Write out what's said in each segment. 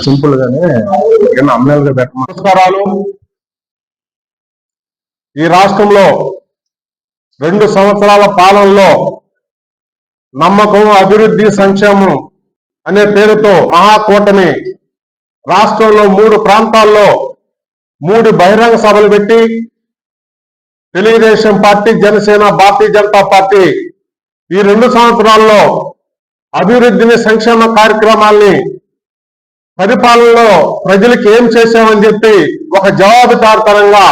Simple గానే అమ్మేలుగా పెట్ట. నమస్కారాలు. ఈ రాష్ట్రంలో 2 సంవత్సరాల పాలనలో నమ్మకం, అభివృద్ధి, సంక్షేమం అనే పేరుతో మహాకూటమి రాష్ట్రంలో 3 ప్రాంతాల్లో 3 బహిరంగ సభలు పెట్టి తెలుగుదేశం పార్టీ, జనసేన, భారతీయ జనతా పార్టీ ఈ 2 సంవత్సరాల్లో అభివృద్ధిని, సంక్షేమ కార్యక్రమాల్ని, పరిపాలనలో ప్రజలకు ఏం చేశామని చెప్పి ఒక జవాబుదారీతనంగా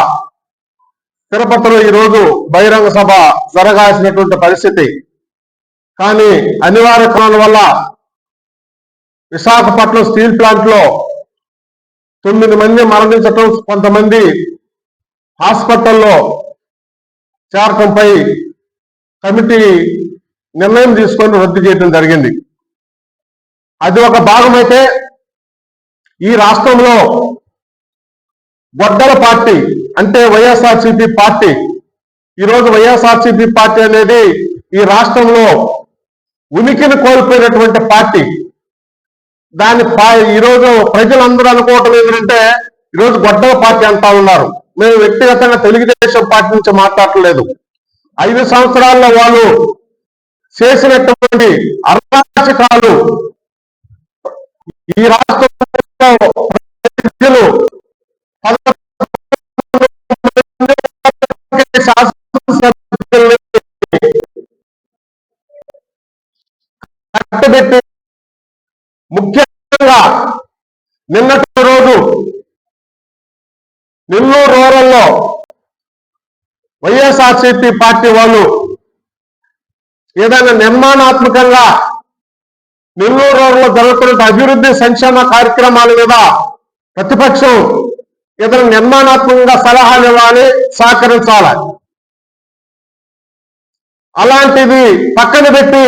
తిరుపతిలో ఈరోజు బహిరంగ సభ జరగాల్సినటువంటి పరిస్థితి. కానీ అనివార్య కారణాల వల్ల విశాఖపట్నం స్టీల్ ప్లాంట్ లో 9 మంది మరణించటం, కొంతమంది హాస్పిటల్లో చేరటంపై కమిటీ నిర్ణయం తీసుకొని రద్దు చేయడం జరిగింది. అది ఒక భాగమైతే ఈ రాష్ట్రంలో గొడ్డల పార్టీ అంటే వైఎస్ఆర్సీపీ పార్టీ, ఈరోజు వైఎస్ఆర్సీపీ పార్టీ అనేది ఈ రాష్ట్రంలో ఉనికిని కోల్పోయినటువంటి పార్టీ. దాని ఈరోజు ప్రజలందరూ అనుకోవటం ఏంటంటే ఈరోజు గొడ్డల పార్టీ అంటా ఉన్నారు. మేము వ్యక్తిగతంగా తెలుగుదేశం పార్టీ నుంచి మాట్లాడలేదు. 5 సంవత్సరాల్లో వాళ్ళు చేసినటువంటి అరాచకాలు ఈ రాష్ట్రంలో ప్రజలు కట్టబెట్టి, ముఖ్యంగా నిన్నటి రోజు నెల్లూరు రూరల్లో వైఎస్ఆర్సీపీ పార్టీ వాళ్ళు ఏదైనా నిర్మాణాత్మకంగా నెల్లూరు రూరల్లో జరుగుతున్న అభివృద్ధి, సంక్షేమ కార్యక్రమాల మీద ప్రతిపక్షం ఏదైనా నిర్మాణాత్మకంగా సలహాలు ఇవ్వాలి, సహకరించాలి. అలాంటిది పక్కన పెట్టి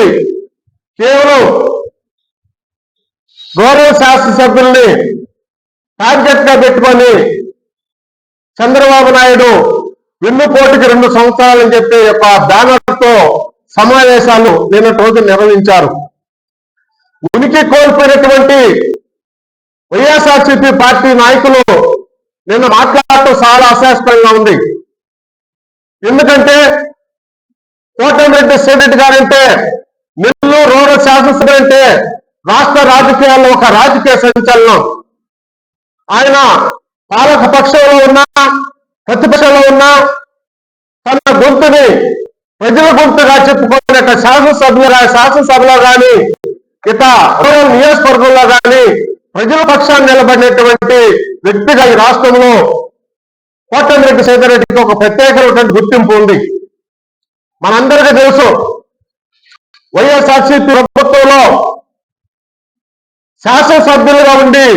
కేవలం గౌరవ శాసనసభ్యుల్ని టార్గెట్ గా పెట్టుకొని చంద్రబాబు నాయుడు వెన్నుపోటుకి 2 సంవత్సరాలని చెప్పి ఒక బ్యానర్తో సమావేశాలు నిన్నటి రోజు నిర్వహించారు. ఉనికి కోల్పోయినటువంటి వైఎస్ఆర్సీపీ పార్టీ నాయకులు నిన్న మాట్లాడటం చాలా అశాస్త్రంగా ఉంది. ఎందుకంటే కోటమిరెడ్డి శ్రీరెడ్డి గారంటే, నెల్లూరు రూరల్ శాసనసభ అంటే రాష్ట్ర రాజకీయాల్లో ఒక రాజకీయ సంచలనం. ఆయన పాలక పక్షంలో ఉన్నా, ప్రతిపక్షంలో ఉన్నా తన గొంతుని ప్రజల గొంతుగా చెప్పుకునే శాసనసభలో కానీ, ఇక రూరల్ నియోజకవర్గంలో కానీ ప్రజల పక్షాన్ని నిలబడినటువంటి వ్యక్తిగా ఈ రాష్ట్రంలో కోటమిరెడ్డి శ్రీరెడ్డికి ఒక ప్రత్యేకమైనటువంటి గుర్తింపు ఉంది. మనందరికీ తెలుసు, వైఎస్ఆర్సీపీ ప్రభుత్వంలో శాసనసభ్యులుగా ఉండి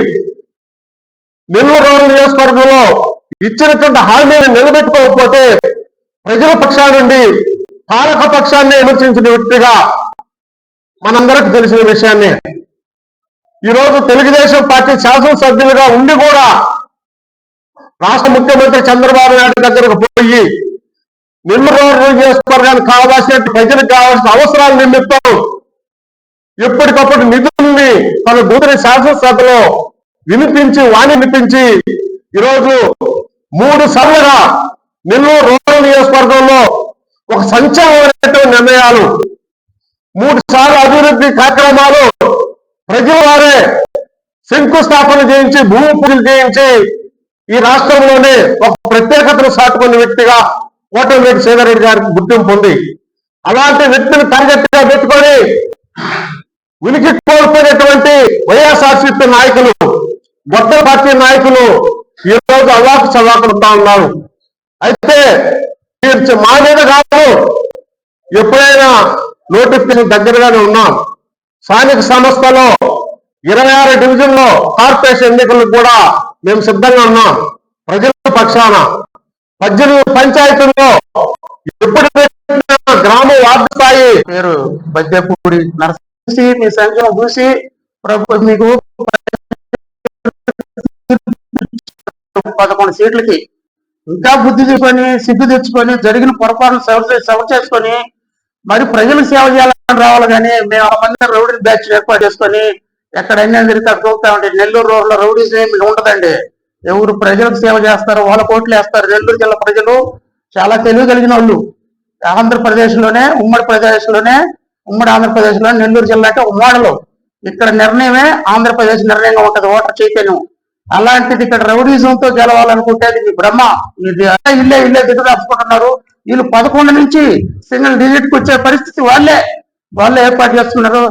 నెల్లూరు రూరల్ నియోజకవర్గంలో ఇచ్చినటువంటి హామీని నిలబెట్టుకోకపోతే ప్రజల పక్షాల నుండి పాలక పక్షాన్ని విమర్శించిన వ్యక్తిగా మనందరికి తెలిసిన విషయాన్ని ఈరోజు తెలుగుదేశం పార్టీ శాసనసభ్యులుగా ఉండి కూడా రాష్ట్ర ముఖ్యమంత్రి చంద్రబాబు నాయుడు దగ్గరకు పోయి నెల్లూరు రూరల్ నియోజకవర్గానికి కావాల్సిన, ప్రజలకు కావాల్సిన అవసరాల నిమిత్తం ఎప్పటికప్పుడు నిధుల్ని తన దూతని శాసనసభలో వినిపించి ఈరోజు 3 సార్లుగా నెల్లూరు రూరల్ నియోజకవర్గంలో ఒక సంచలనమైనటువంటి నిర్ణయాలు, 3 సార్లు అభివృద్ధి కార్యక్రమాలు ప్రజల వారే శంకుస్థాపన చేయించి, భూమి పూజలు చేయించి ఈ రాష్ట్రంలోనే ఒక ప్రత్యేకతను సాటుకున్న వ్యక్తిగా కోటమిరెడ్డి శ్రీరెడ్డి గారికి గుర్తింపు ఉంది. అలాంటి వ్యక్తిని టార్గెట్ గా పెట్టుకొని ఉనికి కోల్పోయినటువంటి వైఎస్ఆర్సీపీ నాయకులు, గొడ్డల పార్టీ నాయకులు ఈరోజు అవాకు చవాకులుతా ఉన్నారు. అయితే మా మీద కాదు, ఎప్పుడైనా నోటిఫికేషన్ దగ్గరగానే ఉన్నాం. స్థానిక సంస్థలో 26 డివిజన్లో కార్పొరేషన్ ఎన్నికలకు కూడా మేము సిద్ధంగా ఉన్నాం. ప్రజల పక్షాన 18 పంచాయతీల్లో ఎప్పుడు గ్రామ వార్డు స్థాయి పేరు బద్దెపూడి నరసి మీ సంఖ్యను చూసి మీకు 11 సీట్లకి ఇంకా బుద్ధి తెచ్చుకొని, సిగ్గు తెచ్చుకొని, జరిగిన పొరపాటును సవర్ చేసుకొని మరి ప్రజలకు సేవ చేయాలని రావాలి. కానీ మేము ఆ మంది రౌడీ బ్యాచ్ ఏర్పాటు చేసుకొని ఎక్కడ అన్యాయం తిరిగితే అక్కడ చూస్తా ఉంటే నెల్లూరు రోడ్లో రౌడీస్ ఏమి ఉండదండి. ఎవరు ప్రజలకు సేవ చేస్తారు వాళ్ళ కోట్లు వేస్తారు. నెల్లూరు జిల్లా ప్రజలు చాలా తెలివి కలిగిన వాళ్ళు. ఆంధ్రప్రదేశ్లోనే ఉమ్మడి ఆంధ్రప్రదేశ్లో నెల్లూరు జిల్లా అంటే ఒక మోడలు. ఇక్కడ నిర్ణయమే ఆంధ్రప్రదేశ్ నిర్ణయంగా ఉంటది, ఓటర్ చైతన్యం. అలాంటిది ఇక్కడ రౌడీజంతో గెలవాలనుకుంటే అది మీ బ్రహ్మ. ఇది ఇల్లే దిగు తప్పుకుంటున్నారు. వీళ్ళు 11 నుంచి సింగిల్ డిజిట్ కి వచ్చే పరిస్థితి వాళ్ళే ఏర్పాటు చేస్తున్నారు.